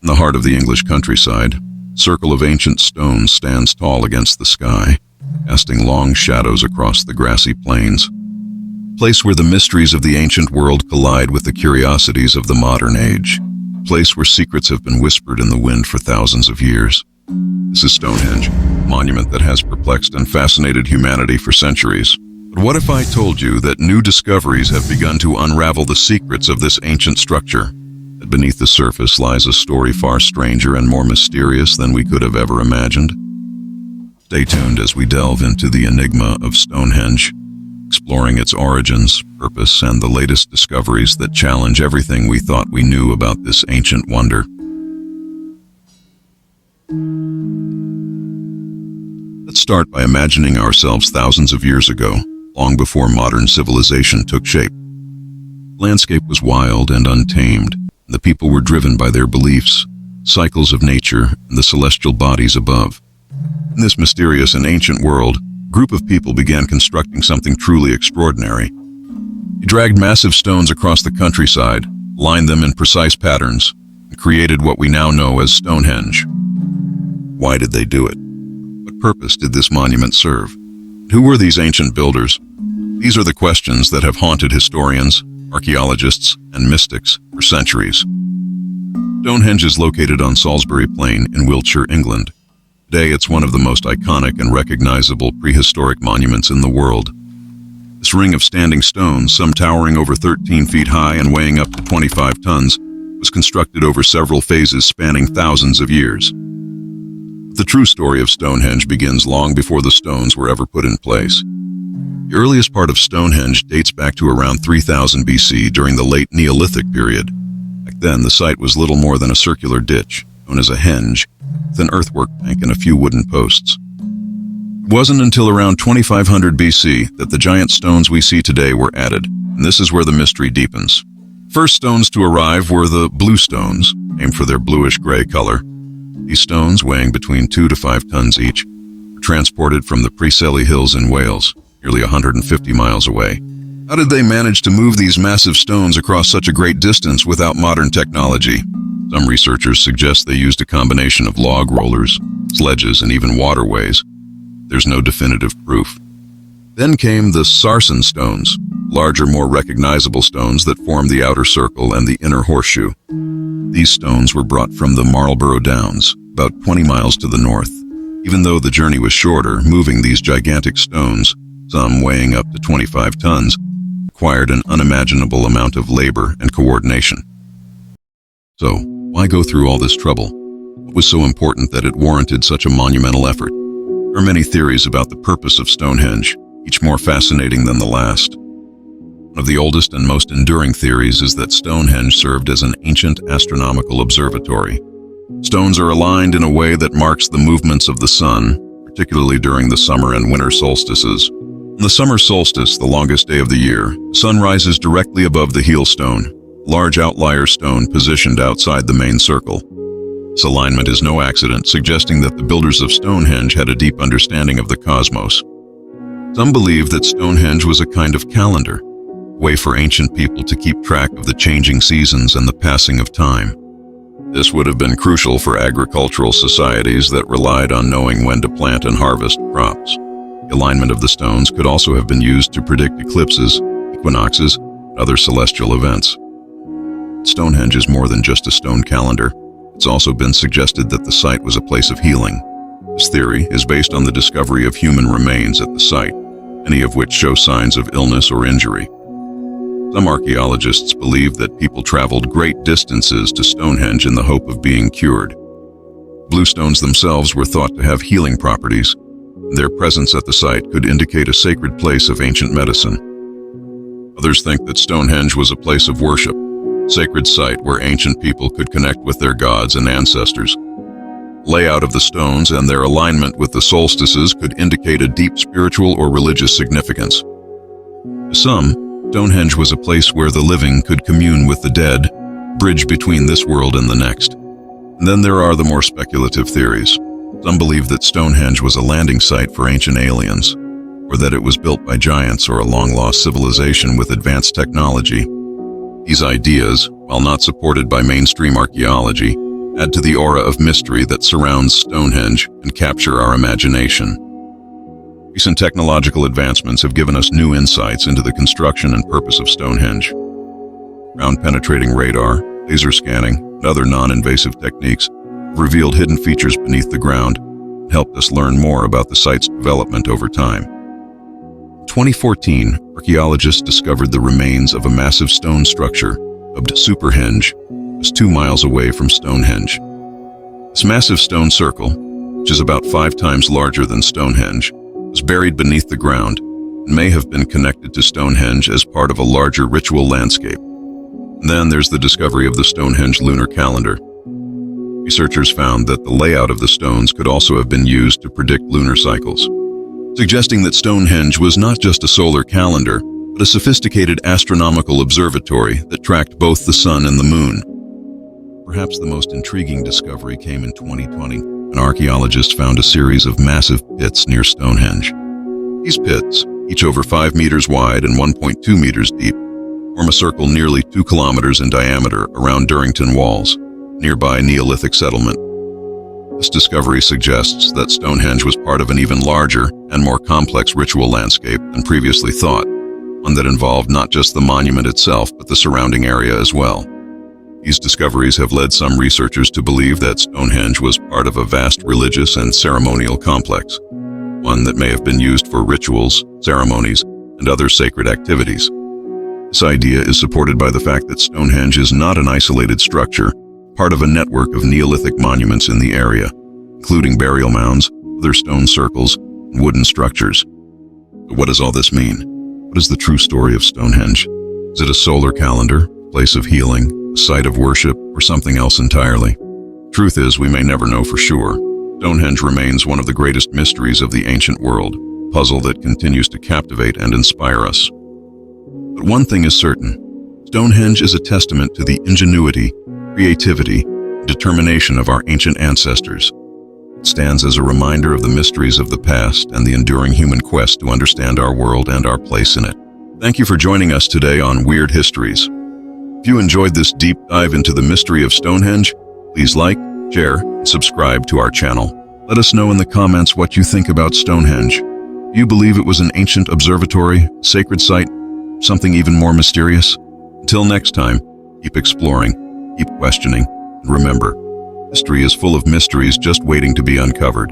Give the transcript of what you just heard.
In the heart of the English countryside, a circle of ancient stones stands tall against the sky, casting long shadows across the grassy plains. A place where the mysteries of the ancient world collide with the curiosities of the modern age. A place where secrets have been whispered in the wind for thousands of years. This is Stonehenge, a monument that has perplexed and fascinated humanity for centuries. But what if I told you that new discoveries have begun to unravel the secrets of this ancient structure? That beneath the surface lies a story far stranger and more mysterious than we could have ever imagined. Stay tuned as we delve into the enigma of Stonehenge, exploring its origins, purpose, and the latest discoveries that challenge everything we thought we knew about this ancient wonder. Let's start by imagining ourselves thousands of years ago, long before modern civilization took shape. The landscape was wild and untamed. The people were driven by their beliefs, cycles of nature, and the celestial bodies above. In this mysterious and ancient world, a group of people began constructing something truly extraordinary. They dragged massive stones across the countryside, lined them in precise patterns, and created what we now know as Stonehenge. Why did they do it? What purpose did this monument serve? Who were these ancient builders? These are the questions that have haunted historians, archaeologists, and mystics for centuries. Stonehenge is located on Salisbury Plain in Wiltshire, England. Today, it's one of the most iconic and recognizable prehistoric monuments in the world. This ring of standing stones, some towering over 13 feet high and weighing up to 25 tons, was constructed over several phases spanning thousands of years. The true story of Stonehenge begins long before the stones were ever put in place. The earliest part of Stonehenge dates back to around 3000 BC during the late Neolithic period. Back then, the site was little more than a circular ditch, known as a henge, with an earthwork bank and a few wooden posts. It wasn't until around 2500 BC that the giant stones we see today were added, and this is where the mystery deepens. First stones to arrive were the blue stones, named for their bluish-gray color. These stones, weighing between 2 to 5 tons each, were transported from the Prehistoric Hills in Wales, nearly 150 miles away. How did they manage to move these massive stones across such a great distance without modern technology? Some researchers suggest they used a combination of log rollers, sledges, and even waterways. There's no definitive proof. Then came the sarsen stones, larger, more recognizable stones that form the outer circle and the inner horseshoe. These stones were brought from the Marlborough Downs, about 20 miles to the north. Even though the journey was shorter, moving these gigantic stones, some weighing up to 25 tons, required an unimaginable amount of labor and coordination. So, why go through all this trouble? What was so important that it warranted such a monumental effort? There are many theories about the purpose of Stonehenge, each more fascinating than the last. One of the oldest and most enduring theories is that Stonehenge served as an ancient astronomical observatory. Stones are aligned in a way that marks the movements of the sun, particularly during the summer and winter solstices. On the summer solstice, the longest day of the year, the sun rises directly above the heel stone, a large outlier stone positioned outside the main circle. This alignment is no accident, suggesting that the builders of Stonehenge had a deep understanding of the cosmos. Some believe that Stonehenge was a kind of calendar, a way for ancient people to keep track of the changing seasons and the passing of time. This would have been crucial for agricultural societies that relied on knowing when to plant and harvest crops. The alignment of the stones could also have been used to predict eclipses, equinoxes, and other celestial events. Stonehenge is more than just a stone calendar. It's also been suggested that the site was a place of healing. This theory is based on the discovery of human remains at the site, many of which show signs of illness or injury. Some archaeologists believe that people traveled great distances to Stonehenge in the hope of being cured. Blue stones themselves were thought to have healing properties. Their presence at the site could indicate a sacred place of ancient medicine. Others think that Stonehenge was a place of worship, a sacred site where ancient people could connect with their gods and ancestors. Layout of the stones and their alignment with the solstices could indicate a deep spiritual or religious significance. To some, Stonehenge was a place where the living could commune with the dead, bridge between this world and the next. And then there are the more speculative theories. Some believe that Stonehenge was a landing site for ancient aliens, or that it was built by giants or a long-lost civilization with advanced technology. These ideas, while not supported by mainstream archaeology, add to the aura of mystery that surrounds Stonehenge and capture our imagination. Recent technological advancements have given us new insights into the construction and purpose of Stonehenge. Ground-penetrating radar, laser scanning, and other non-invasive techniques have revealed hidden features beneath the ground and helped us learn more about the site's development over time. In 2014, archaeologists discovered the remains of a massive stone structure dubbed Superhenge, just 2 miles away from Stonehenge. This massive stone circle, which is about 5 times larger than Stonehenge, was buried beneath the ground and may have been connected to Stonehenge as part of a larger ritual landscape. And then there's the discovery of the Stonehenge lunar calendar. Researchers found that the layout of the stones could also have been used to predict lunar cycles, suggesting that Stonehenge was not just a solar calendar, but a sophisticated astronomical observatory that tracked both the sun and the moon. Perhaps the most intriguing discovery came in 2020, when archaeologists found a series of massive pits near Stonehenge. These pits, each over 5 meters wide and 1.2 meters deep, form a circle nearly 2 kilometers in diameter around Durrington Walls, nearby Neolithic settlement. This discovery suggests that Stonehenge was part of an even larger and more complex ritual landscape than previously thought, one that involved not just the monument itself but the surrounding area as well. These discoveries have led some researchers to believe that Stonehenge was part of a vast religious and ceremonial complex, one that may have been used for rituals, ceremonies, and other sacred activities. This idea is supported by the fact that Stonehenge is not an isolated structure, part of a network of Neolithic monuments in the area, including burial mounds, other stone circles, and wooden structures. But what does all this mean? What is the true story of Stonehenge? Is it a solar calendar, a place of healing, a site of worship, or something else entirely? Truth is, we may never know for sure. Stonehenge remains one of the greatest mysteries of the ancient world, a puzzle that continues to captivate and inspire us. But one thing is certain: Stonehenge is a testament to the ingenuity, creativity, and determination of our ancient ancestors. It stands as a reminder of the mysteries of the past and the enduring human quest to understand our world and our place in it. Thank you for joining us today on Weird Histories. If you enjoyed this deep dive into the mystery of Stonehenge, please like, share, and subscribe to our channel. Let us know in the comments what you think about Stonehenge. Do you believe it was an ancient observatory, sacred site, something even more mysterious? Until next time, keep exploring, keep questioning, and remember, history is full of mysteries just waiting to be uncovered.